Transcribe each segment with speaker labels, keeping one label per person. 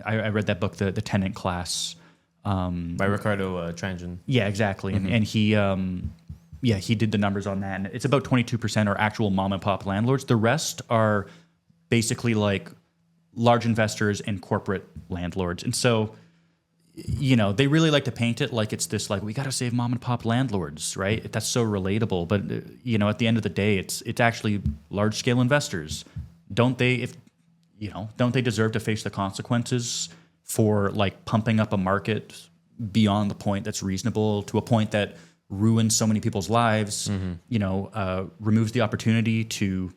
Speaker 1: I read that book, The Tenant Class.
Speaker 2: By Ricardo Tranjan.
Speaker 1: Yeah, exactly. And he did the numbers on that. And it's about 22% are actual mom and pop landlords. The rest are basically like large investors and corporate landlords. And so, they really like to paint it like it's this, like, we got to save mom and pop landlords, right? That's so relatable. But, at the end of the day, it's actually large scale investors. Don't they deserve to face the consequences for like pumping up a market beyond the point that's reasonable, to a point that ruins so many people's lives, removes the opportunity to,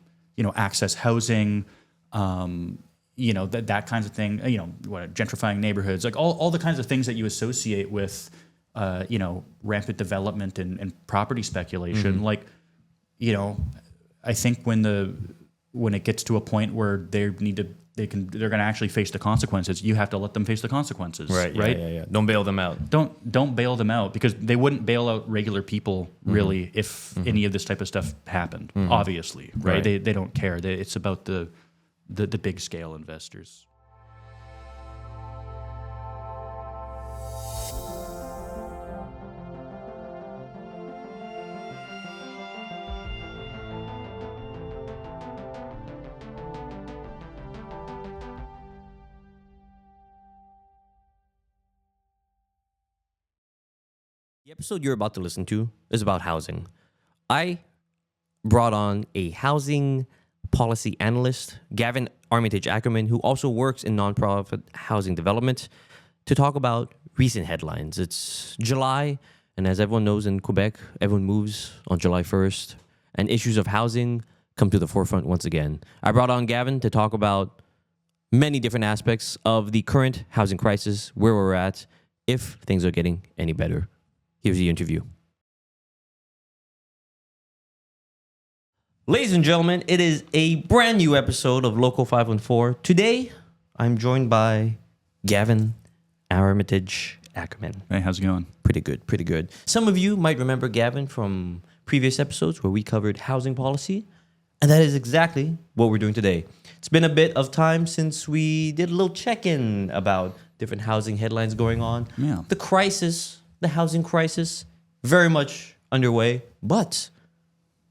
Speaker 1: access housing, that kinds of thing, gentrifying neighborhoods, like all the kinds of things that you associate with, rampant development and property speculation. Like, I think when it gets to a point where they're going to actually face the consequences, you have to let them face the consequences. Right.
Speaker 2: Yeah. Don't bail them out.
Speaker 1: Don't bail them out, because they wouldn't bail out regular people really if any of this type of stuff happened. Obviously, right? They don't care. It's about the big scale investors.
Speaker 2: The episode you're about to listen to is about housing. I brought on a housing policy analyst, Gavin Armitage Ackerman, who also works in nonprofit housing development, to talk about recent headlines. It's July, and as everyone knows in Quebec, everyone moves on July 1st, and issues of housing come to the forefront once again. I brought on Gavin to talk about many different aspects of the current housing crisis, where we're at, if things are getting any better. Here's the interview. Ladies and gentlemen, it is a brand new episode of Local 514. Today, I'm joined by Gavin Armitage Ackerman.
Speaker 1: Hey, how's it going?
Speaker 2: Pretty good. Some of you might remember Gavin from previous episodes where we covered housing policy, and that is exactly what we're doing today. It's been a bit of time since we did a little check-in about different housing headlines going on.
Speaker 1: Yeah.
Speaker 2: The housing crisis, very much underway, but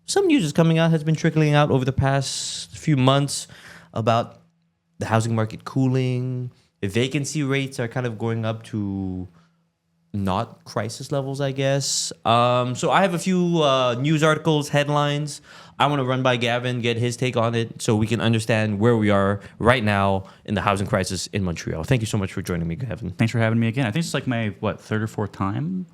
Speaker 2: some news is coming out, has been trickling out over the past few months about the housing market cooling. The vacancy rates are kind of going up to not crisis levels, I guess. So I have a few news articles, headlines. I want to run by Gavin, get his take on it so we can understand where we are right now in the housing crisis in Montreal. Thank you so much for joining me, Gavin.
Speaker 1: Thanks for having me again. I think it's like my, third or fourth time?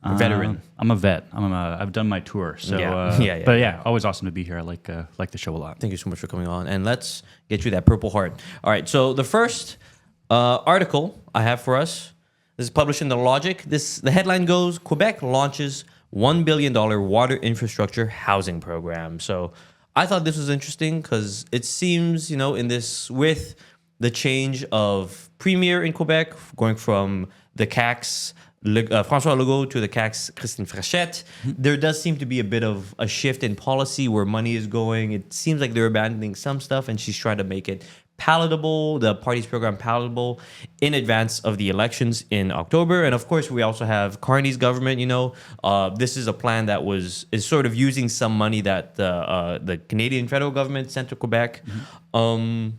Speaker 2: Veteran.
Speaker 1: I'm a vet. I've done my tour. So, But yeah, always awesome to be here. I like the show a lot.
Speaker 2: Thank you so much for coming on. And let's get you that Purple Heart. All right, so the first article I have for us, this is published in The Logic. The headline goes, Quebec launches $1 billion water infrastructure housing program. So I thought this was interesting because it seems, with the change of premier in Quebec, going from the CAQ's François Legault to the CAQ's Christine Frechette, there does seem to be a bit of a shift in policy where money is going. It seems like they're abandoning some stuff, and she's trying to make it palatable, the party's program palatable, in advance of the elections in October. And of course, we also have Carney's government. This is a plan that is sort of using some money that the Canadian federal government sent to Quebec. I'm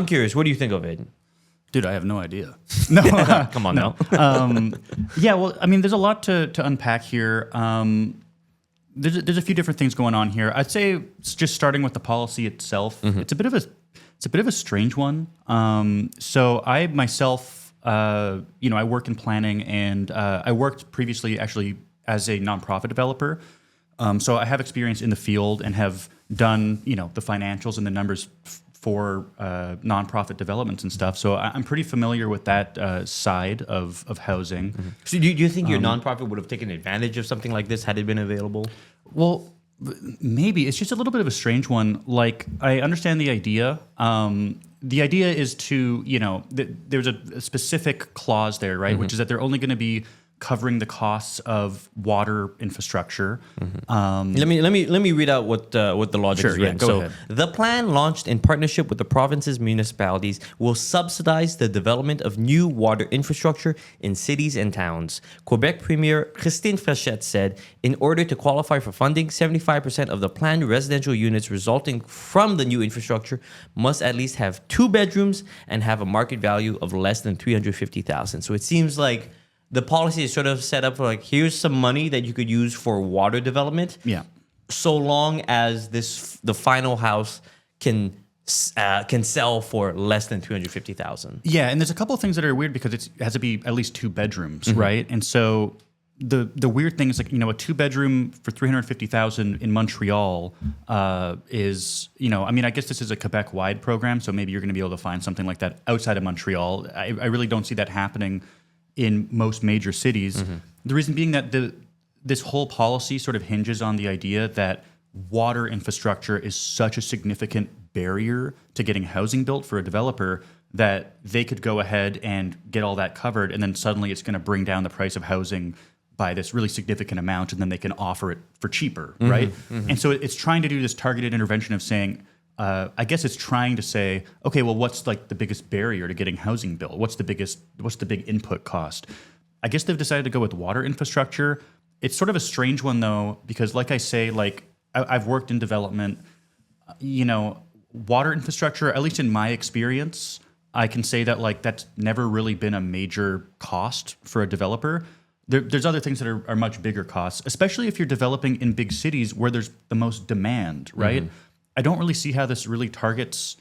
Speaker 2: curious, what do you think of it?
Speaker 1: Dude, I have no idea. No,
Speaker 2: come on now.
Speaker 1: Yeah, well, I mean, there's a lot to unpack here. There's a few different things going on here. I'd say just starting with the policy itself, it's a bit of a strange one. So I myself, I work in planning, and I worked previously actually as a nonprofit developer. So I have experience in the field and have done, the financials and the numbers for nonprofit developments and stuff. So I'm pretty familiar with that side of housing.
Speaker 2: So do you think your nonprofit would have taken advantage of something like this had it been available?
Speaker 1: Well, maybe. It's just a little bit of a strange one. Like, I understand the idea. The idea is to, there's a specific clause there, right? Which is that they're only going to be covering the costs of water infrastructure.
Speaker 2: Let me read out what the logic
Speaker 1: Sure,
Speaker 2: is
Speaker 1: yeah,
Speaker 2: written.
Speaker 1: go
Speaker 2: So
Speaker 1: ahead.
Speaker 2: the plan, launched in partnership with the province's municipalities, will subsidize the development of new water infrastructure in cities and towns. Quebec Premier Christine Frechette said, in order to qualify for funding, 75% of the planned residential units resulting from the new infrastructure must at least have 2 bedrooms and have a market value of less than $350,000. So it seems like the policy is sort of set up for like, here's some money that you could use for water development.
Speaker 1: Yeah.
Speaker 2: So long as the final house can sell for less than $350,000.
Speaker 1: Yeah, and there's a couple of things that are weird because it has to be at least 2 bedrooms, right? And so the weird thing is like, a 2-bedroom for $350,000 in Montreal is, I guess this is a Quebec-wide program, so maybe you're going to be able to find something like that outside of Montreal. I really don't see that happening in most major cities. The reason being that this whole policy sort of hinges on the idea that water infrastructure is such a significant barrier to getting housing built for a developer that they could go ahead and get all that covered, and then suddenly it's going to bring down the price of housing by this really significant amount, and then they can offer it for cheaper, right? And so it's trying to do this targeted intervention of saying, I guess it's trying to say, okay, well, what's like the biggest barrier to getting housing built? What's the big input cost? I guess they've decided to go with water infrastructure. It's sort of a strange one though, because like I say, like I've worked in development, water infrastructure, at least in my experience, I can say that like that's never really been a major cost for a developer. There's other things that are much bigger costs, especially if you're developing in big cities where there's the most demand, right? I don't really see how this really targets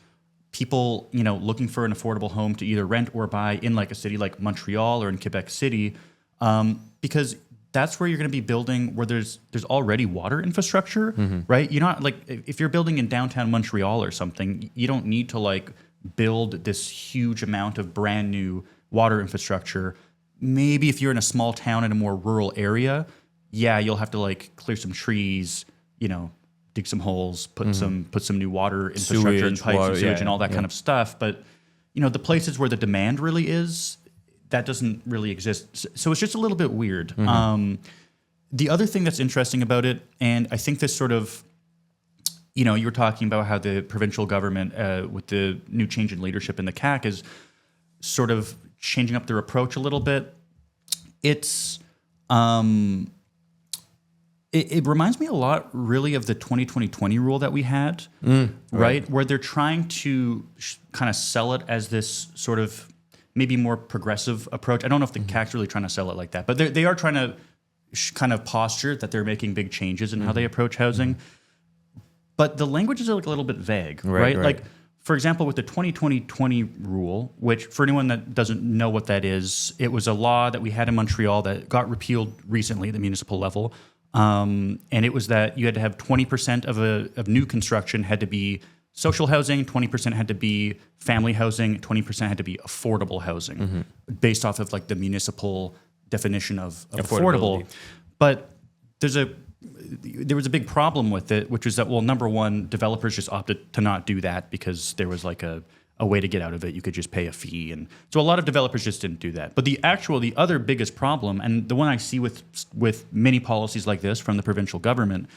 Speaker 1: people, looking for an affordable home to either rent or buy in like a city like Montreal or in Quebec City, because that's where you're going to be building where there's already water infrastructure, right? You're not like if you're building in downtown Montreal or something, you don't need to like build this huge amount of brand new water infrastructure. Maybe if you're in a small town in a more rural area, yeah, you'll have to like clear some trees, dig some holes, put some new water infrastructure and
Speaker 2: Sewage,
Speaker 1: pipes
Speaker 2: water,
Speaker 1: and sewage
Speaker 2: yeah,
Speaker 1: and all that kind of stuff. But the places where the demand really is, that doesn't really exist. So it's just a little bit weird. The other thing that's interesting about it, and I think this sort of, you were talking about how the provincial government with the new change in leadership in the CAQ is sort of changing up their approach a little bit. It's it reminds me a lot really of the 2020 rule that we had, right? Where they're trying to kind of sell it as this sort of maybe more progressive approach. I don't know if the CAQ's really trying to sell it like that, but they are trying to kind of posture that they're making big changes in how they approach housing. But the language is like a little bit vague, right? Like, for example, with the 2020 rule, which for anyone that doesn't know what that is, it was a law that we had in Montreal that got repealed recently at the municipal level. And it was that you had to have 20% of new construction had to be social housing, 20% had to be family housing, 20% had to be affordable housing, based off of like the municipal definition of affordable. But there was a big problem with it, which was that, well, number one, developers just opted to not do that because there was like a way to get out of it. You could just pay a fee. And so a lot of developers just didn't do that. But the other biggest problem, and the one I see with many policies like this from the provincial government,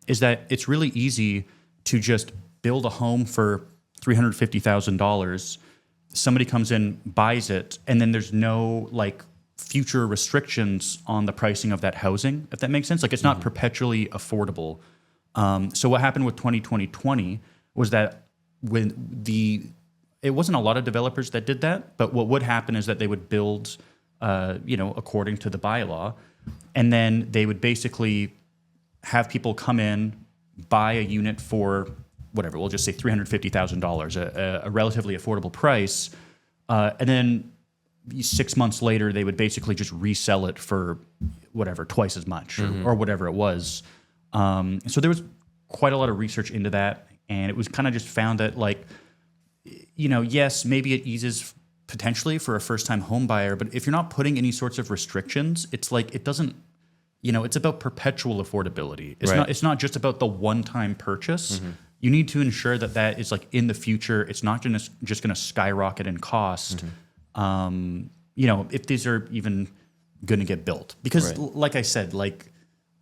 Speaker 1: is that it's really easy to just build a home for $350,000. Somebody comes in, buys it, and then there's no like future restrictions on the pricing of that housing, if that makes sense. Like it's not perpetually affordable. So what happened with 2020 was that it wasn't a lot of developers that did that, but what would happen is that they would build, according to the bylaw, and then they would basically have people come in, buy a unit for whatever, we'll just say $350,000, a relatively affordable price, and then 6 months later, they would basically just resell it for whatever, twice as much or whatever it was. So there was quite a lot of research into that, and it was kind of just found that like, yes, maybe it eases potentially for a first-time home buyer, but if you're not putting any sorts of restrictions, it's like it doesn't, it's about perpetual affordability. It's not just about the one-time purchase. You need to ensure that is like in the future. It's not just going to skyrocket in cost. If these are even going to get built. Because
Speaker 2: Right.
Speaker 1: like I said, like,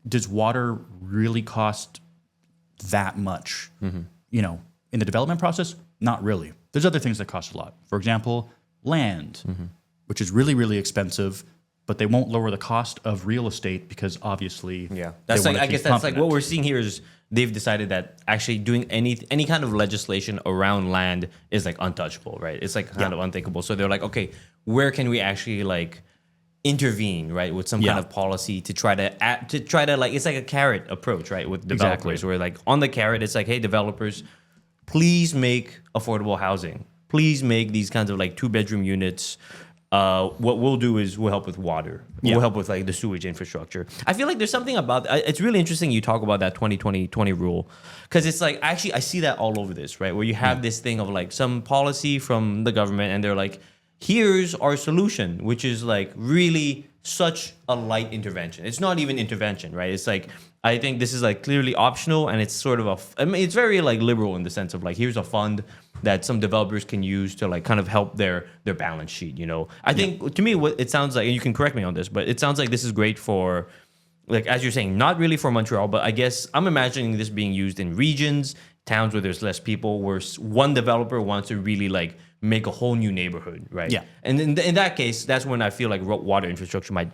Speaker 1: does water really cost that much, you know, in the development process? Not really. There's other things that cost a lot. For example, land, which is really, really expensive, but they won't lower the cost of real estate because obviously
Speaker 2: That's
Speaker 1: they
Speaker 2: like
Speaker 1: wanna
Speaker 2: I
Speaker 1: keep
Speaker 2: guess that's like
Speaker 1: pumping
Speaker 2: what
Speaker 1: it.
Speaker 2: we're seeing here is they've decided that actually doing any kind of legislation around land is like untouchable, right? It's like kind of unthinkable. So they're like, okay, where can we actually like intervene, right, with some kind of policy to try to like it's like a carrot approach, right, with developers,
Speaker 1: Exactly.
Speaker 2: where like on the carrot it's like, hey, developers, please make affordable housing, please make these kinds of like 2-bedroom units. What we'll do is we'll help with water. We'll help with like the sewage infrastructure. I feel like there's something about it's really interesting you talk about that 20-20-20 rule, because it's like actually I see that all over this, right, where you have this thing of like some policy from the government and they're like, here's our solution, which is like really such a light intervention. It's not even intervention, right? It's like, I think this is like clearly optional, and it's sort of I mean, it's very like liberal in the sense of like, here's a fund that some developers can use to like kind of help their balance sheet, you know? I think to me, what it sounds like, and you can correct me on this, but it sounds like this is great for, like, as you're saying, not really for Montreal, but I guess I'm imagining this being used in regions, towns where there's less people, where one developer wants to really like make a whole new neighborhood, right?
Speaker 1: Yeah.
Speaker 2: And in that case, that's when I feel like water infrastructure might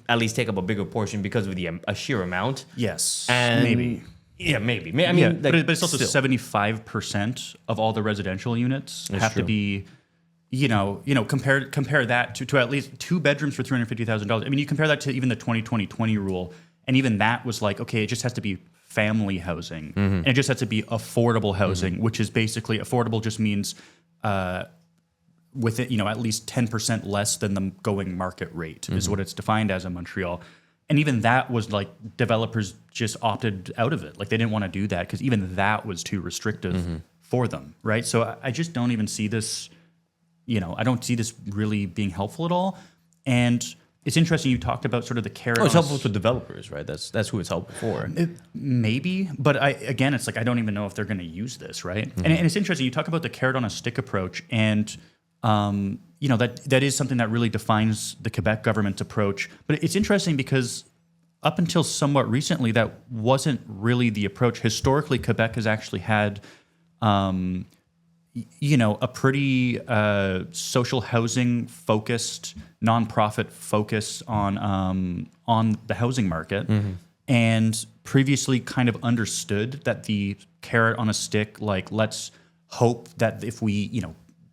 Speaker 2: at least take up a bigger portion because of the a sheer amount.
Speaker 1: Yes,
Speaker 2: And
Speaker 1: maybe.
Speaker 2: Yeah, maybe. I mean,
Speaker 1: Yeah,
Speaker 2: like,
Speaker 1: but it's also
Speaker 2: still.
Speaker 1: 75% of all the residential units have
Speaker 2: true.
Speaker 1: to be, compare that to at least 2 bedrooms for $350,000. I mean, you compare that to even the 20-20-20 rule, and even that was like, okay, it just has to be family housing, and it just has to be affordable housing, which is basically affordable just means with it, at least 10% less than the going market rate is what it's defined as in Montreal. And even that was like developers just opted out of it. Like they didn't want to do that because even that was too restrictive for them, right? So I just don't even see this, I don't see this really being helpful at all. And it's interesting you talked about sort of the carrot.
Speaker 2: It's
Speaker 1: on
Speaker 2: helpful to developers, right? That's who it's helpful for.
Speaker 1: Maybe, but it's like I don't even know if they're going to use this, right? And it's interesting you talk about the carrot on a stick approach, and that is something that really defines the Quebec government's approach. But it's interesting because up until somewhat recently, that wasn't really the approach. Historically, Quebec has actually had, a pretty social housing focused, nonprofit focus on the housing market, and previously kind of understood that the carrot on a stick, like let's hope that if we,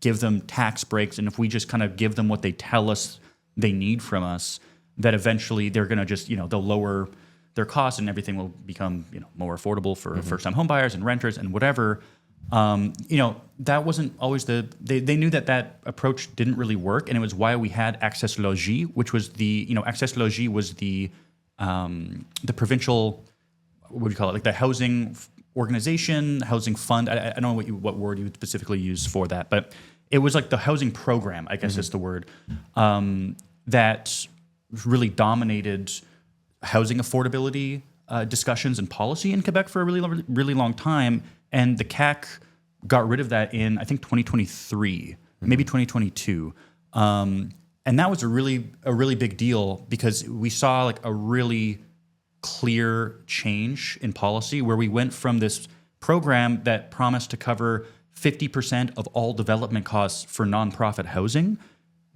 Speaker 1: give them tax breaks, and if we just kind of give them what they tell us they need from us, that eventually they're going to just, they'll lower their costs and everything will become, more affordable for first-time home buyers and renters and whatever. That wasn't always they knew that approach didn't really work, and it was why we had Access Logis, which was Access Logis was the provincial, what do you call it, like the housing organization, housing fund. I don't know what word you would specifically use for that, but it was like the housing program, I guess is the word, that really dominated housing affordability discussions and policy in Quebec for a really, really long time. And the CAC got rid of that in, I think, 2023, maybe 2022. And that was a really big deal because we saw like a really clear change in policy where we went from this program that promised to cover 50% of all development costs for nonprofit housing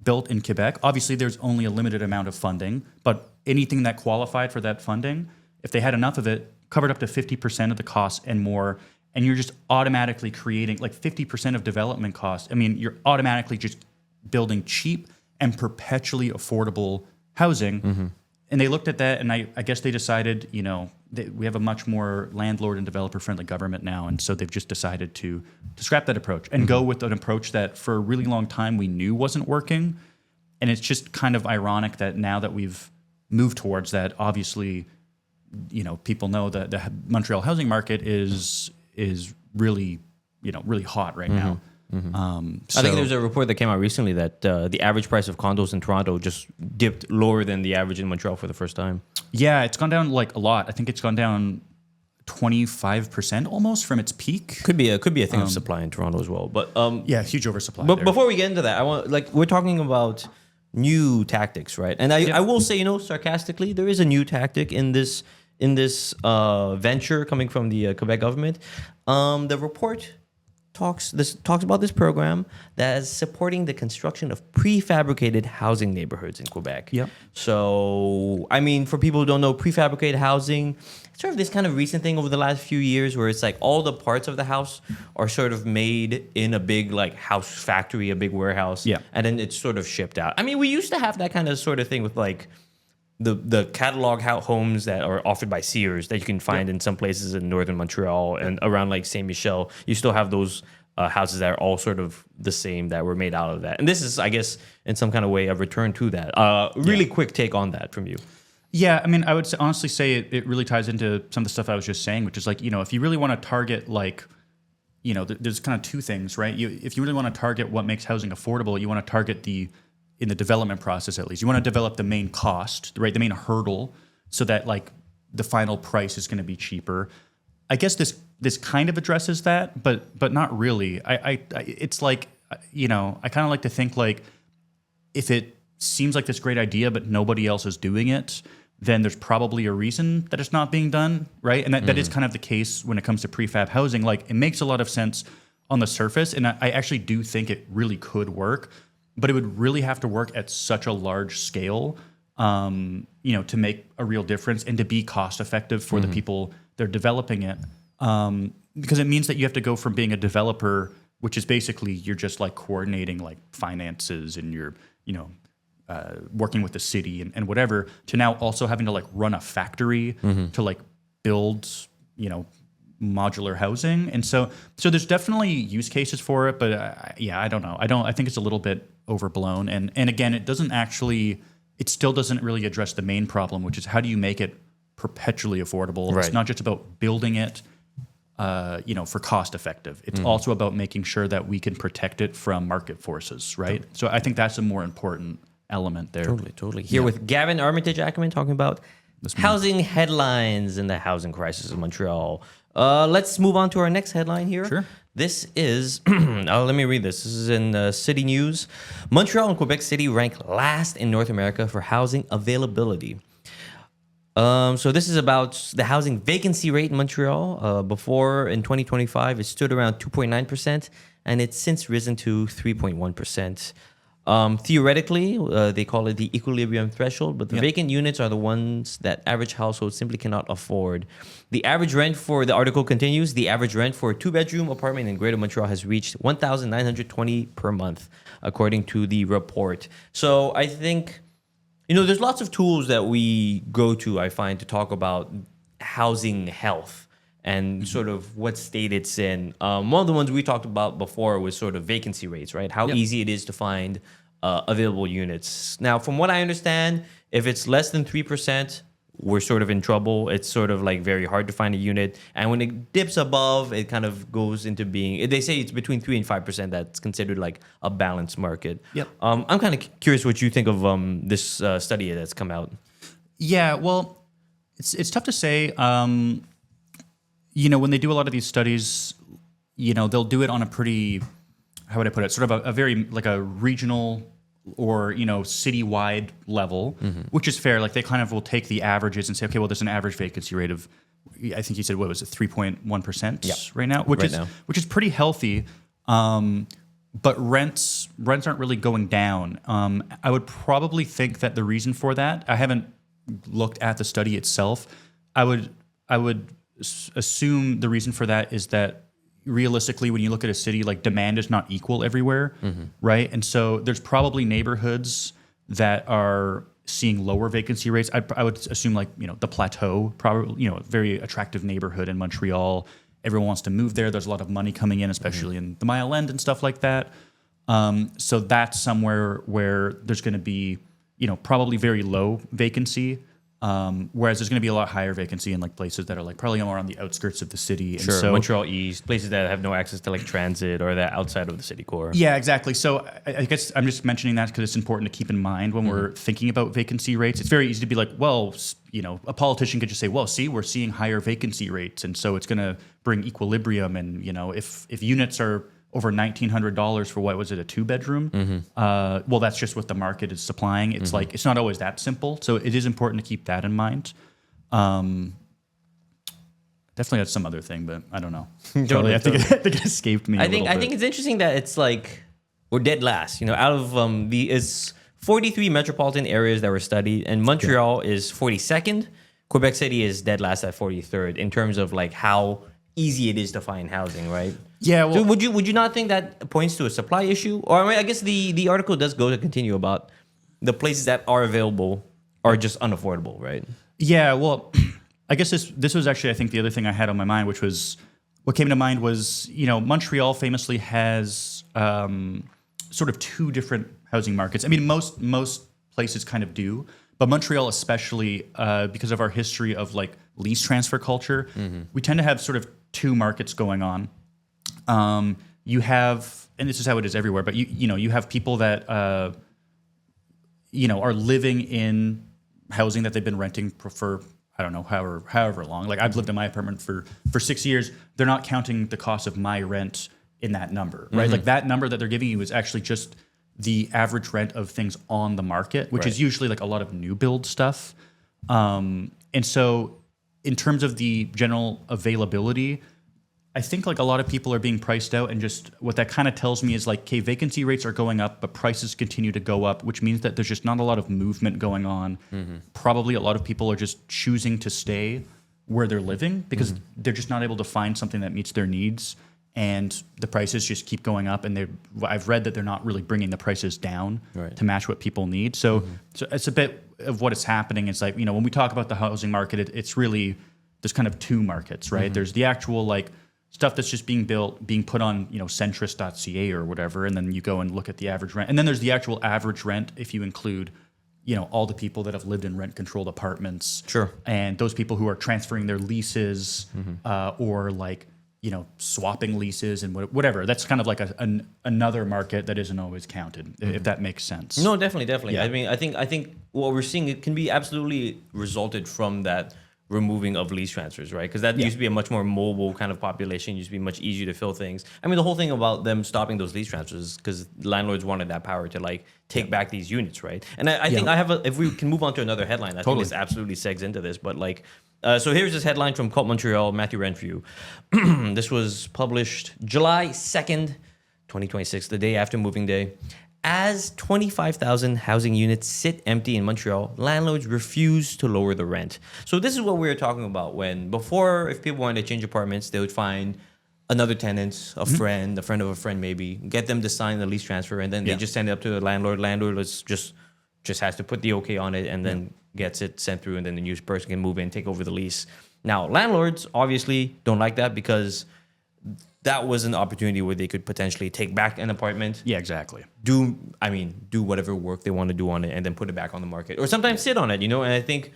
Speaker 1: built in Quebec. Obviously, there's only a limited amount of funding, but anything that qualified for that funding, if they had enough of it, covered up to 50% of the costs and more. And you're just automatically creating like 50% of development costs. I mean, you're automatically just building cheap and perpetually affordable housing. And they looked at that, and I guess they decided, we have a much more landlord and developer-friendly government now, and so they've just decided to scrap that approach and go with an approach that for a really long time we knew wasn't working. And it's just kind of ironic that now that we've moved towards that, obviously, people know that the Montreal housing market is really, really hot right now.
Speaker 2: I think there's a report that came out recently that the average price of condos in Toronto just dipped lower than the average in Montreal for the first time.
Speaker 1: Yeah, it's gone down like a lot. I think it's gone down 25% almost from its peak.
Speaker 2: Could be a thing of supply in Toronto as well. But
Speaker 1: Yeah, huge oversupply.
Speaker 2: but
Speaker 1: there.
Speaker 2: before we get into that, I want we're talking about new tactics, right? And I will say, sarcastically, there is a new tactic in this venture coming from the Quebec government. The report talks about this program that is supporting the construction of prefabricated housing neighborhoods in Quebec.
Speaker 1: Yep.
Speaker 2: So, I mean, for people who don't know, prefabricated housing, it's sort of this kind of recent thing over the last few years where it's like all the parts of the house are sort of made in a big like house factory, a big warehouse.
Speaker 1: Yeah.
Speaker 2: And then it's sort of shipped out. I mean, we used to have that kind of sort of thing with like the catalog homes that are offered by Sears that you can find in some places in northern Montreal and around like Saint Michel. You still have those houses that are all sort of the same that were made out of that. And this is, I guess, in some kind of way, a return to that. Really quick take on that from you.
Speaker 1: Yeah, I mean, I would honestly say it really ties into some of the stuff I was just saying, which is like, if you really want to target like, there's kind of two things, right? If you really want to target what makes housing affordable, you want to target in the development process at least, you want to develop the main cost, right? The main hurdle, so that like the final price is going to be cheaper. I guess this kind of addresses that, but not really. It's like, I kind of like to think like if it seems like this great idea, but nobody else is doing it, then there's probably a reason that it's not being done, right? And that is kind of the case when it comes to prefab housing. Like it makes a lot of sense on the surface, and I actually do think it really could work. But it would really have to work at such a large scale, to make a real difference and to be cost effective for the people that are developing it. Because it means that you have to go from being a developer, which is basically you're just like coordinating like finances and you're, working with the city and whatever, to now also having to like run a factory to like build, modular housing. And so there's definitely use cases for it, but I don't know. I think it's a little bit overblown. And again, it still doesn't really address the main problem, which is how do you make it perpetually affordable?
Speaker 2: Right.
Speaker 1: It's not just about building it, for cost effective. It's also about making sure that we can protect it from market forces, right? So I think that's a more important element there.
Speaker 2: Totally. Here with Gavin Armitage Ackerman talking about housing headlines in the housing crisis in Montreal. Let's move on to our next headline here.
Speaker 1: Sure.
Speaker 2: This is, let me read this. This is in City News. Montreal and Quebec City rank last in North America for housing availability. So this is about the housing vacancy rate in Montreal. Before, in 2025, it stood around 2.9%, and it's since risen to 3.1%. Theoretically, they call it the equilibrium threshold, but the vacant units are the ones that average households simply cannot afford. The article continues, the average rent for a 2-bedroom apartment in Greater Montreal has reached $1,920 per month, according to the report. So I think, there's lots of tools that we go to, I find, to talk about housing health and sort of what state it's in. One of the ones we talked about before was sort of vacancy rates, right? How easy it is to find available units. Now, from what I understand, if it's less than 3%, we're sort of in trouble. It's sort of like very hard to find a unit. And when it dips above, it kind of goes into being, they say it's between 3 and 5% that's considered like a balanced market.
Speaker 1: Yep.
Speaker 2: I'm kind of curious what you think of this study that's come out.
Speaker 1: Yeah, well, it's tough to say. When they do a lot of these studies, they'll do it on a pretty, how would I put it, sort of a very like a regional or citywide level, which is fair. Like they kind of will take the averages and say, okay, well, there's an average vacancy rate of, I think you said, what was it, 3.1% right now, which is pretty healthy. But rents aren't really going down. I would probably think that the reason for that, I haven't looked at the study itself. I would assume the reason for that is that realistically, when you look at a city, like demand is not equal everywhere, right? And so there's probably neighborhoods that are seeing lower vacancy rates. I would assume like, the Plateau, probably, very attractive neighborhood in Montreal. Everyone wants to move there. There's a lot of money coming in, especially in the Mile End and stuff like that. So that's somewhere where there's going to be, probably very low vacancy. Whereas there's going to be a lot higher vacancy in like places that are like probably more on the outskirts of the city.
Speaker 2: Sure,
Speaker 1: and so,
Speaker 2: Montreal East, places that have no access to like transit or that outside of the city core.
Speaker 1: Yeah, exactly. So I guess I'm just mentioning that because it's important to keep in mind when we're thinking about vacancy rates. It's very easy to be like, well, a politician could just say, well, see, we're seeing higher vacancy rates, and so it's going to bring equilibrium. And if units are over $1,900 for what was it, a 2-bedroom? Well, that's just what the market is supplying. It's like it's not always that simple, so it is important to keep that in mind. Definitely had some other thing, but I don't know. Totally, I think it escaped me.
Speaker 2: I think it's interesting that it's like we're dead last. Out of it's 43 metropolitan areas that were studied, and Montreal is 42nd. Quebec City is dead last at 43rd in terms of like how easy it is to find housing, right?
Speaker 1: Yeah. Well,
Speaker 2: so would you not think that points to a supply issue? Or I guess the article does go to continue about the places that are available are just unaffordable, right?
Speaker 1: Yeah. Well, I guess this was actually, I think, the other thing I had on my mind, which was what came to mind was, Montreal famously has sort of two different housing markets. I mean, most places kind of do, but Montreal especially, because of our history of like lease transfer culture, we tend to have sort of two markets going on. You have, and this is how it is everywhere, but you have people that are living in housing that they've been renting for I don't know, however long. Like I've lived in my apartment for 6 years. They're not counting the cost of my rent in that number, right? Like that number that they're giving you is actually just the average rent of things on the market, which is usually like a lot of new build stuff. And so in terms of the general availability, I think like a lot of people are being priced out, and just what that kind of tells me is like, okay, vacancy rates are going up, but prices continue to go up, which means that there's just not a lot of movement going on. Probably a lot of people are just choosing to stay where they're living because they're just not able to find something that meets their needs, and the prices just keep going up. And I've read that they're not really bringing the prices down to match what people need. So it's a bit of what is happening. It's like, when we talk about the housing market, it's really, there's kind of two markets, right? There's the actual like stuff that's just being built, being put on, centrist.ca or whatever, and then you go and look at the average rent. And then there's the actual average rent if you include, all the people that have lived in rent-controlled apartments.
Speaker 2: Sure.
Speaker 1: And those people who are transferring their leases or like, swapping leases and whatever. That's kind of like another market that isn't always counted, if that makes sense.
Speaker 2: No, definitely.
Speaker 1: Yeah.
Speaker 2: I mean, I think what we're seeing, it can be absolutely resulted from that removing of lease transfers, right? Because that used to be a much more mobile kind of population, used to be much easier to fill things. I mean, the whole thing about them stopping those lease transfers is because landlords wanted that power to like take back these units, right? And I think if we can move on to another headline, I think this absolutely segs into this, but like, so here's this headline from Cult Montreal, Matthew Renfrew. This was published July 2nd, 2026, the day after moving day. As 25,000 housing units sit empty in Montreal, landlords refuse to lower the rent. So this is what we were talking about when before, if people wanted to change apartments, they would find another tenant, a friend of a friend maybe, get them to sign the lease transfer, and then they just send it up to the landlord. Landlord just has to put the okay on it, and then gets it sent through, and then the new person can move in, take over the lease. Now, landlords obviously don't like that because that was an opportunity where they could potentially take back an apartment.
Speaker 1: Yeah, exactly.
Speaker 2: Do whatever work they want to do on it and then put it back on the market. Or sometimes sit on it, And I think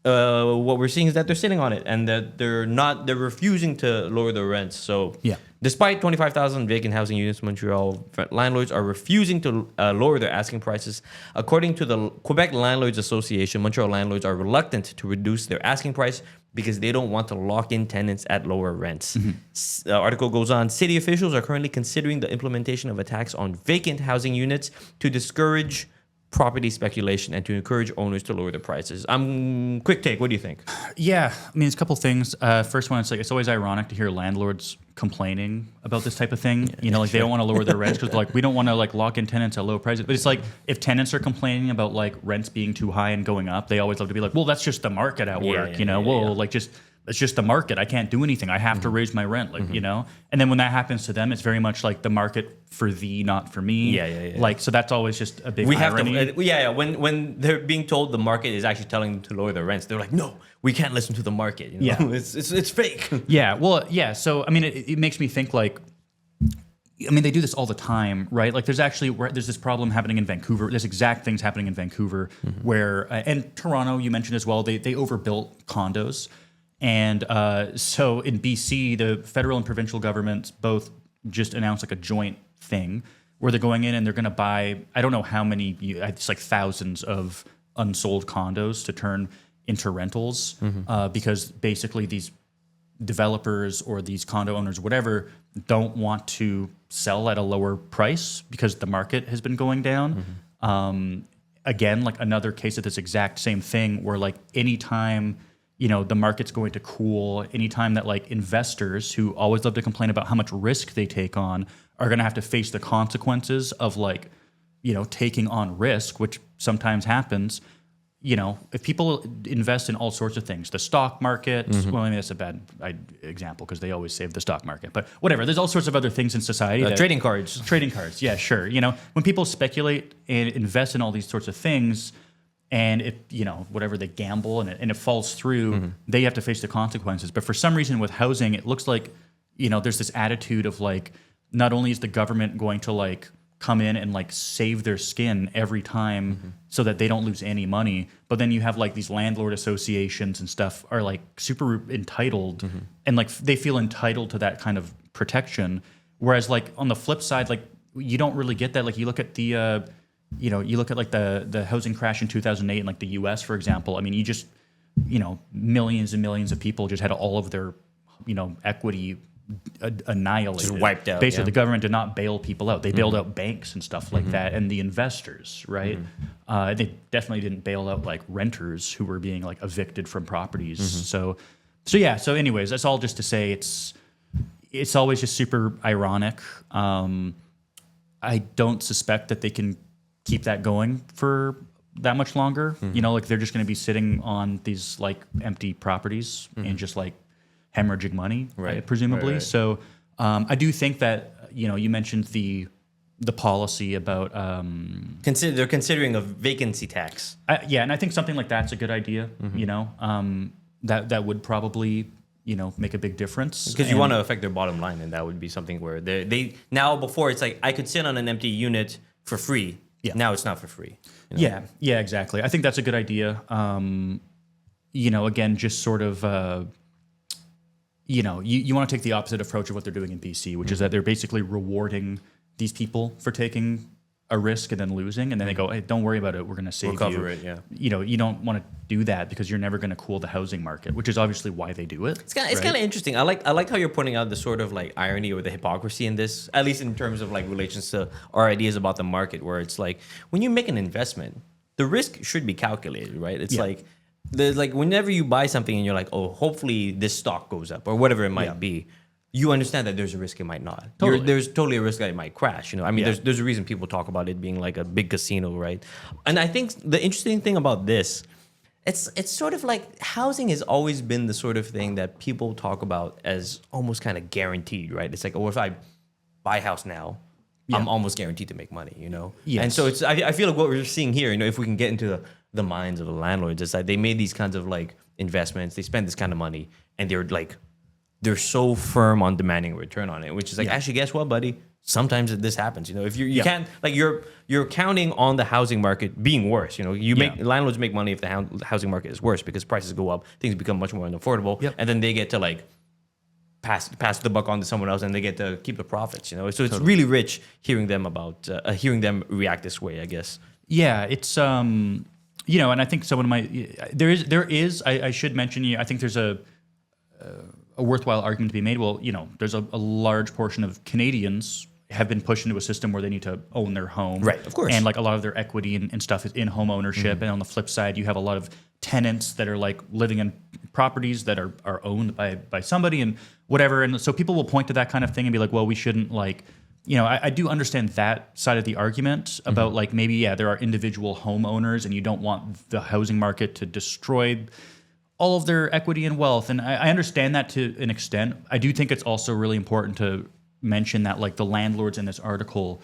Speaker 2: what we're seeing is that they're sitting on it and that they're refusing to lower the rents. So despite 25,000 vacant housing units in Montreal, landlords are refusing to lower their asking prices. According to the Quebec Landlords Association, Montreal landlords are reluctant to reduce their asking price because they don't want to lock in tenants at lower rents. The article goes on, city officials are currently considering the implementation of a tax on vacant housing units to discourage property speculation and to encourage owners to lower their prices. Quick take, what do you think?
Speaker 1: Yeah, I mean, it's a couple things. First one, it's always ironic to hear landlords complaining about this type of thing. They don't want to lower their rents because we don't want to lock in tenants at low prices. But it's like if tenants are complaining about rents being too high and going up, they always love to be like, well, that's just the market at work. It's just the market. I can't do anything. I have to raise my rent, And then when that happens to them, it's very much like the market for thee, not for me. So that's always just a big irony.
Speaker 2: When they're being told the market is actually telling them to lower their rents, they're like, no, we can't listen to the market. It's fake.
Speaker 1: Yeah. Well, yeah. So I mean, it makes me think they do this all the time, right? There's this problem happening in Vancouver. There's exact things happening in Vancouver where, and Toronto, you mentioned as well, they overbuilt condos. And so in BC, the federal and provincial governments both just announced a joint thing where they're going in and they're going to buy, I don't know how many, it's thousands of unsold condos to turn into rentals because basically these developers or these condo owners, whatever, don't want to sell at a lower price because the market has been going down. Again, like another case of this exact same thing where like anytime, the market's going to cool, anytime that like investors who always love to complain about how much risk they take on are going to have to face the consequences of like, taking on risk, which sometimes happens. If people invest in all sorts of things, the stock market, well, I mean, that's a bad example because they always save the stock market, but whatever, there's all sorts of other things in society.
Speaker 2: Trading cards.
Speaker 1: Trading cards, yeah, sure. When people speculate and invest in all these sorts of things and whatever, they gamble and it falls through, they have to face the consequences. But for some reason with housing, it looks like, there's this attitude of like, not only is the government going to like come in and like save their skin every time so that they don't lose any money, but then you have like these landlord associations and stuff are like super entitled and like they feel entitled to that kind of protection, whereas like on the flip side, like you don't really get that. Like you look at the you look at like the housing crash in 2008 in like the US, for example. I mean, you just millions and millions of people just had all of their equity annihilated,
Speaker 2: just wiped out.
Speaker 1: Basically, the government did not bail people out; they bailed out banks and stuff like that, and the investors. Right? They definitely didn't bail out like renters who were being like evicted from properties. So yeah. So, anyways, that's all just to say it's always just super ironic. I don't suspect that they can keep that going for that much longer. Like they're just going to be sitting on these like empty properties and just like hemorrhaging money, presumably.
Speaker 2: Right.
Speaker 1: So I do think that, you mentioned the policy about...
Speaker 2: They're considering a vacancy tax.
Speaker 1: Yeah, and I think something like that's a good idea, that would probably, make a big difference.
Speaker 2: Because you want to affect their bottom line, and that would be something where they now, before it's like, I could sit on an empty unit for free.
Speaker 1: Yeah.
Speaker 2: Now it's not for free.
Speaker 1: Yeah, exactly. I think that's a good idea. Again, just sort of... you want to take the opposite approach of what they're doing in BC, which is that they're basically rewarding these people for taking a risk and then losing, and then they go, "Hey, don't worry about it. We're going to save
Speaker 2: We'll
Speaker 1: you."
Speaker 2: cover it, yeah.
Speaker 1: You don't want to do that because you're never going to cool the housing market, which is obviously why they do it.
Speaker 2: It's kind of interesting. I like how you're pointing out the sort of like irony or the hypocrisy in this, at least in terms of like relations to our ideas about the market, where it's like when you make an investment, the risk should be calculated, right? It's like there's like whenever you buy something and you're like, oh, hopefully this stock goes up or whatever it might be, you understand that there's a risk it might not.
Speaker 1: Totally.
Speaker 2: There's totally a risk that it might crash. I mean, there's a reason people talk about it being like a big casino, right? And I think the interesting thing about this, it's sort of like housing has always been the sort of thing that people talk about as almost kind of guaranteed, right? It's like, oh, if I buy a house now, I'm almost guaranteed to make money,
Speaker 1: Yes.
Speaker 2: And so I feel like what we're seeing here, if we can get into the minds of the landlords, is that they made these kinds of like investments, they spend this kind of money, and they're so firm on demanding a return on it, which is like, actually, guess what, buddy? Sometimes this happens. If you can't, like, you're counting on the housing market being worse. Landlords make money if the housing market is worse because prices go up, things become much more unaffordable, and then they get to like pass the buck on to someone else, and they get to keep the profits. So it's really rich hearing them react this way, I guess.
Speaker 1: Yeah, it's and I think someone might there is I should mention, I think there's a worthwhile argument to be made. Well, there's a large portion of Canadians have been pushed into a system where they need to own their home.
Speaker 2: Right, of course.
Speaker 1: And like a lot of their equity and stuff is in home ownership. And on the flip side, you have a lot of tenants that are like living in properties that are owned by somebody and whatever. And so people will point to that kind of thing and be like, well, we shouldn't like, I do understand that side of the argument about like maybe, there are individual homeowners and you don't want the housing market to destroy all of their equity and wealth. And I understand that to an extent. I do think it's also really important to mention that like the landlords in this article,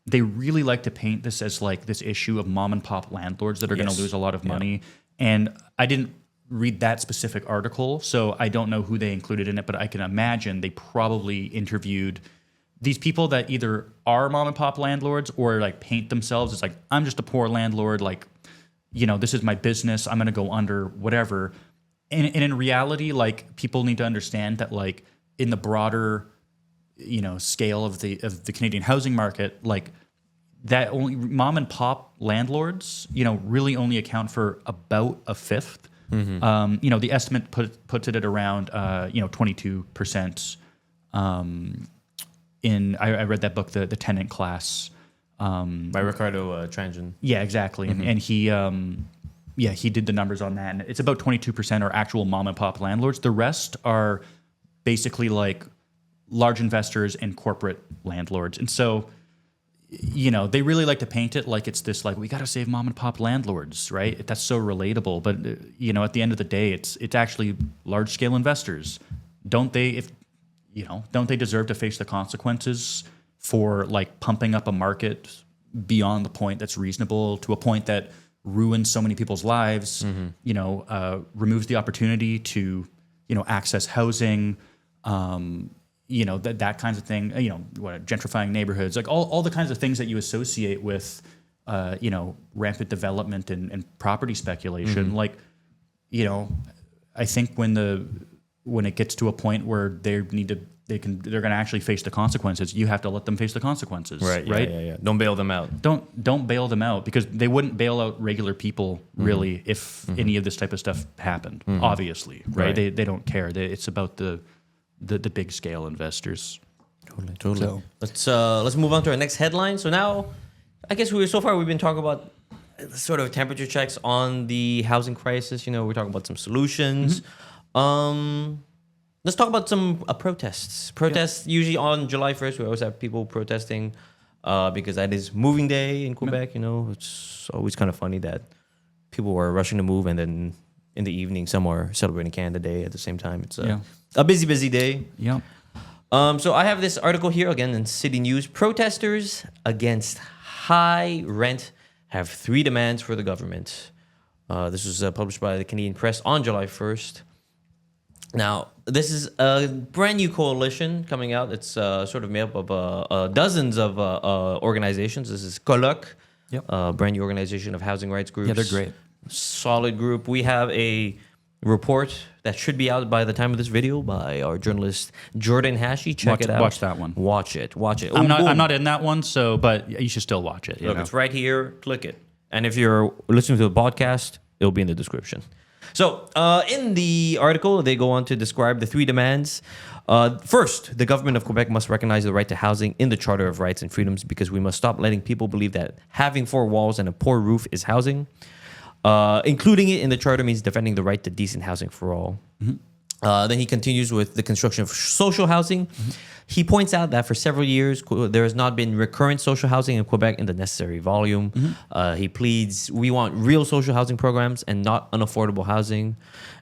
Speaker 1: they really like to paint this as like this issue of mom and pop landlords that are going to lose a lot of money. And I didn't read that specific article, so I don't know who they included in it, but I can imagine they probably interviewed these people that either are mom and pop landlords or like paint themselves as like, I'm just a poor landlord, like, this is my business, I'm going to go under, whatever. And in reality, like people need to understand that like in the broader, scale of the Canadian housing market, like that only mom and pop landlords, really only account for about a fifth The estimate puts it at around 22%. I read that book, the Tenant Class.
Speaker 2: By Ricardo Tranjan.
Speaker 1: Yeah, exactly. And he did the numbers on that. And it's about 22% are actual mom and pop landlords. The rest are basically like large investors and corporate landlords. And so, they really like to paint it like it's this, like, we got to save mom and pop landlords, right? That's so relatable. But, at the end of the day, it's actually large scale investors. Don't they deserve to face the consequences for like pumping up a market beyond the point that's reasonable to a point that ruins so many people's lives, removes the opportunity to, access housing, that kinds of thing, gentrifying neighborhoods, like all the kinds of things that you associate with, rampant development and property speculation. Like, I think when it gets to a point where they're going to actually face the consequences, you have to let them face the consequences. Right.
Speaker 2: Yeah. Don't bail them out.
Speaker 1: Don't bail them out, because they wouldn't bail out regular people really if any of this type of stuff happened. Obviously, right? They don't care. It's about the big scale investors.
Speaker 2: Totally. So, let's move on to our next headline. So now, I guess we've been talking about sort of temperature checks on the housing crisis. We're talking about some solutions. Let's talk about some protests. Protests usually on July 1st. We always have people protesting because that is moving day in Quebec. It's always kind of funny that people are rushing to move, and then in the evening, some are celebrating Canada Day at the same time. It's a busy day.
Speaker 1: Yeah.
Speaker 2: So I have this article here again in City News. Protesters against high rent have 3 demands for the government. This was published by the Canadian Press on July 1st. Now, this is a brand new coalition coming out. It's sort of made up of dozens of organizations. This is Coloc, a brand new organization of housing rights groups.
Speaker 1: Yeah, they're great.
Speaker 2: Solid group. We have a report that should be out by the time of this video by our journalist Jordan Hashi. Check it out.
Speaker 1: Watch that one.
Speaker 2: Watch it.
Speaker 1: I'm not in that one, but you should still watch it.
Speaker 2: Look, it's right here. Click it. And if you're listening to the podcast, it'll be in the description. So, in the article, they go on to describe the 3 demands. First, the government of Quebec must recognize the right to housing in the Charter of Rights and Freedoms, because we must stop letting people believe that having 4 walls and a poor roof is housing. Including it in the Charter means defending the right to decent housing for all. Then he continues with the construction of social housing. He points out that for several years, there has not been recurrent social housing in Quebec in the necessary volume. He pleads, we want real social housing programs and not unaffordable housing.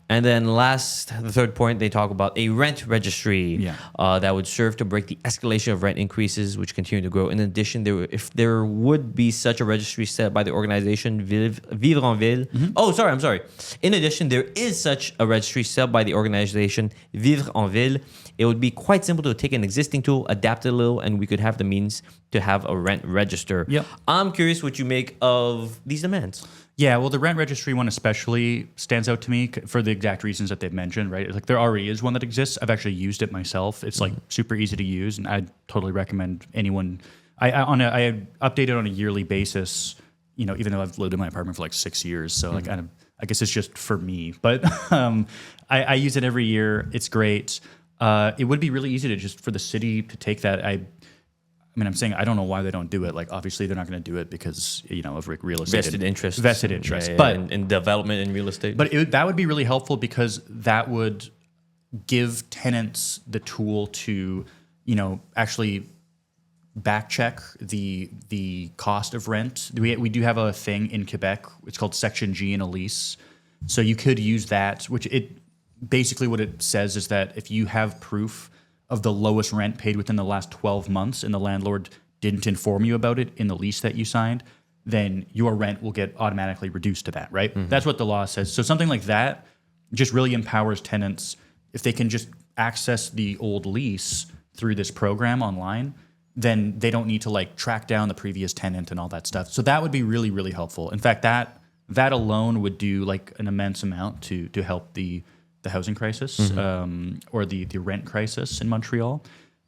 Speaker 2: And then the third point, they talk about a rent registry that would serve to break the escalation of rent increases, which continue to grow. In addition, if there would be such a registry set by the organization Vivre en Ville. I'm sorry. In addition, there is such a registry set by the organization Vivre en Ville. It would be quite simple to take an existing tool, adapt it a little, and we could have the means to have a rent register. I'm curious what you make of these demands.
Speaker 1: Yeah, well, the rent registry one especially stands out to me for the exact reasons that they've mentioned, right? Like, there already is one that exists. I've actually used it myself. It's like super easy to use, and I totally recommend anyone. I update it on a yearly basis, even though I've lived in my apartment for like 6 years. So like, I guess it's just for me, but I use it every year. It's great. It would be really easy for the city to take that. I'm saying I don't know why they don't do it. Like, obviously, they're not going to do it because, of real estate.
Speaker 2: Vested interest.
Speaker 1: But
Speaker 2: in development in real estate.
Speaker 1: But that would be really helpful, because that would give tenants the tool to, actually back check the cost of rent. We do have a thing in Quebec. It's called Section G in a lease. So you could use that, which basically what it says is that if you have proof of the lowest rent paid within the last 12 months and the landlord didn't inform you about it in the lease that you signed, then your rent will get automatically reduced to that, right? That's what the law says. So something like that just really empowers tenants. If they can just access the old lease through this program online, then they don't need to like track down the previous tenant and all that stuff. So that would be really, really helpful. In fact, that alone would do like an immense amount to help the housing crisis or the rent crisis in Montreal.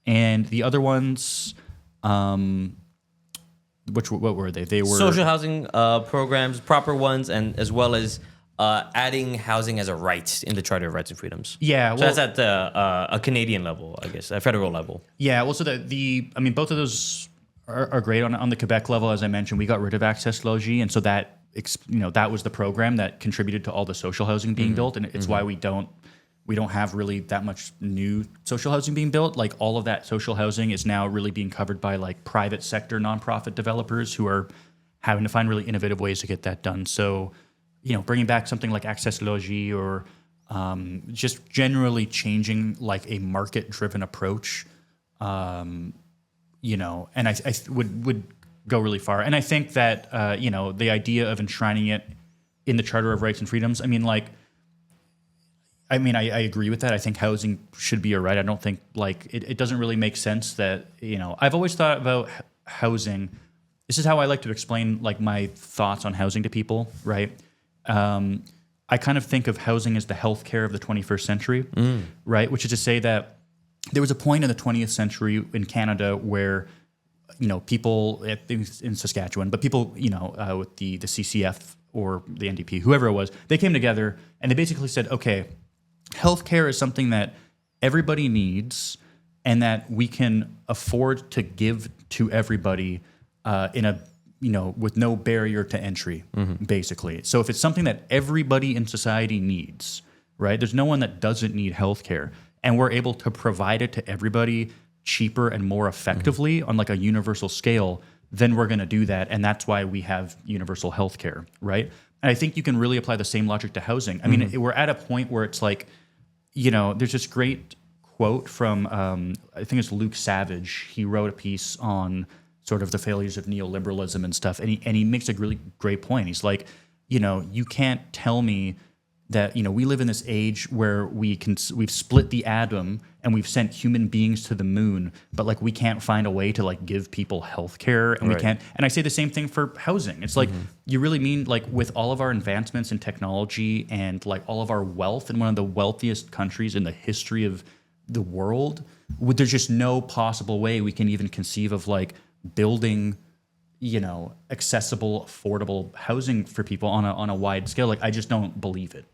Speaker 1: And the other ones, what were they? They were
Speaker 2: social housing programs, proper ones, and as well as adding housing as a right in the Charter of Rights and Freedoms.
Speaker 1: Yeah, well,
Speaker 2: So that's at a Canadian level, I guess, a federal level.
Speaker 1: yeah. Well, so I mean, both of those are great. On the Quebec level, as I mentioned, we got rid of Access Logis, and so that that was the program that contributed to all the social housing being built, and it's why we don't have really that much new social housing being built. Like all of that social housing is now really being covered by like private sector nonprofit developers who are having to find really innovative ways to get that done. So, bringing back something like Access Logis or just generally changing like a market-driven approach, and I would go really far. And I think that the idea of enshrining it in the Charter of Rights and Freedoms. I agree with that. I think housing should be a right. I don't think it doesn't really make sense that I've always thought about housing. This is how I like to explain like my thoughts on housing to people, right? I kind of think of housing as the healthcare of the 21st century, right? Which is to say that there was a point in the 20th century in Canada where people in Saskatchewan, but people with the CCF or the NDP, whoever it was, they came together and they basically said, okay, healthcare is something that everybody needs and that we can afford to give to everybody with no barrier to entry, basically. So if it's something that everybody in society needs, right? There's no one that doesn't need healthcare, and we're able to provide it to everybody cheaper and more effectively on like a universal scale, then we're going to do that, and that's why we have universal healthcare, right? And I think you can really apply the same logic to housing. I mean, we're at a point where it's like, there's this great quote from, I think it's Luke Savage. He wrote a piece on sort of the failures of neoliberalism and stuff. And he makes a really great point. He's like, you can't tell me that, we live in this age where we've split the atom and we've sent human beings to the moon, but like we can't find a way to like give people health care, and we can't. And I say the same thing for housing. It's like, you really mean like with all of our advancements in technology and like all of our wealth in one of the wealthiest countries in the history of the world, there's just no possible way we can even conceive of like building accessible, affordable housing for people on a wide scale. Like I just don't believe it,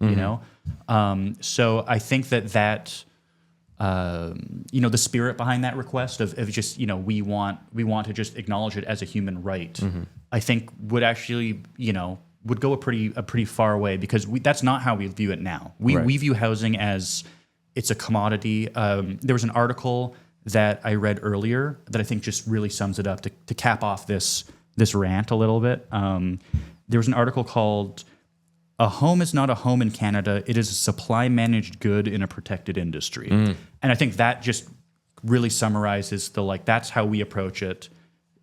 Speaker 1: So I think that the spirit behind that request of just we want to just acknowledge it as a human right, I think would actually would go a pretty far way, because that's not how we view it now. We view housing as it's a commodity. There was an article that I read earlier that I think just really sums it up to cap off this rant a little bit. There was an article called "A Home is Not a Home in Canada. It is a supply managed good in a protected industry." And I think that just really summarizes that's how we approach it.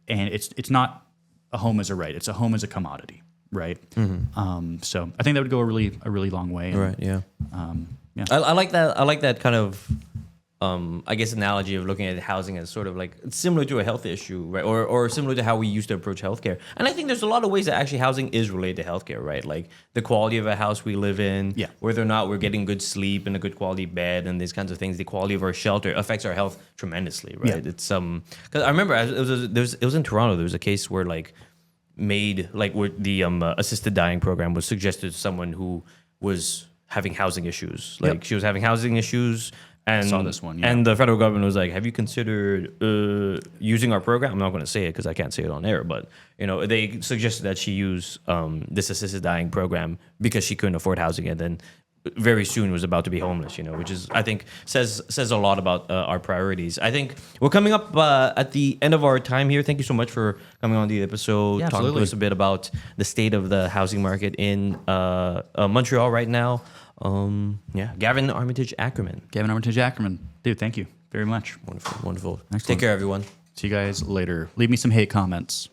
Speaker 1: And it's not a home as a right. It's a home as a commodity, right? So I think that would go a really long way.
Speaker 2: Right. Yeah.
Speaker 1: Yeah.
Speaker 2: I like that. I like that kind of I guess analogy of looking at housing as sort of like similar to a health issue, right? Or similar to how we used to approach healthcare. And I think there's a lot of ways that actually housing is related to healthcare, right? Like the quality of a house we live in, whether or not we're getting good sleep and a good quality bed and these kinds of things. The quality of our shelter affects our health tremendously, right? Yeah. It's because I remember it was in Toronto. There was a case where where the assisted dying program was suggested to someone who was having housing issues. She was having housing issues. And,
Speaker 1: I saw this one, yeah.
Speaker 2: And the federal government was like, have you considered using our program? I'm not going to say it because I can't say it on air, but they suggested that she use this assisted dying program because she couldn't afford housing, and then very soon was about to be homeless, which is, I think, says a lot about our priorities. I think we're coming up at the end of our time here. Thank you so much for coming on the episode, talking to us a bit about the state of the housing market in Montreal right now. Gavin Armitage Ackerman.
Speaker 1: Dude, thank you very much.
Speaker 2: Wonderful.
Speaker 1: Excellent.
Speaker 2: Take care, everyone.
Speaker 1: See you guys later. Leave me some hate comments.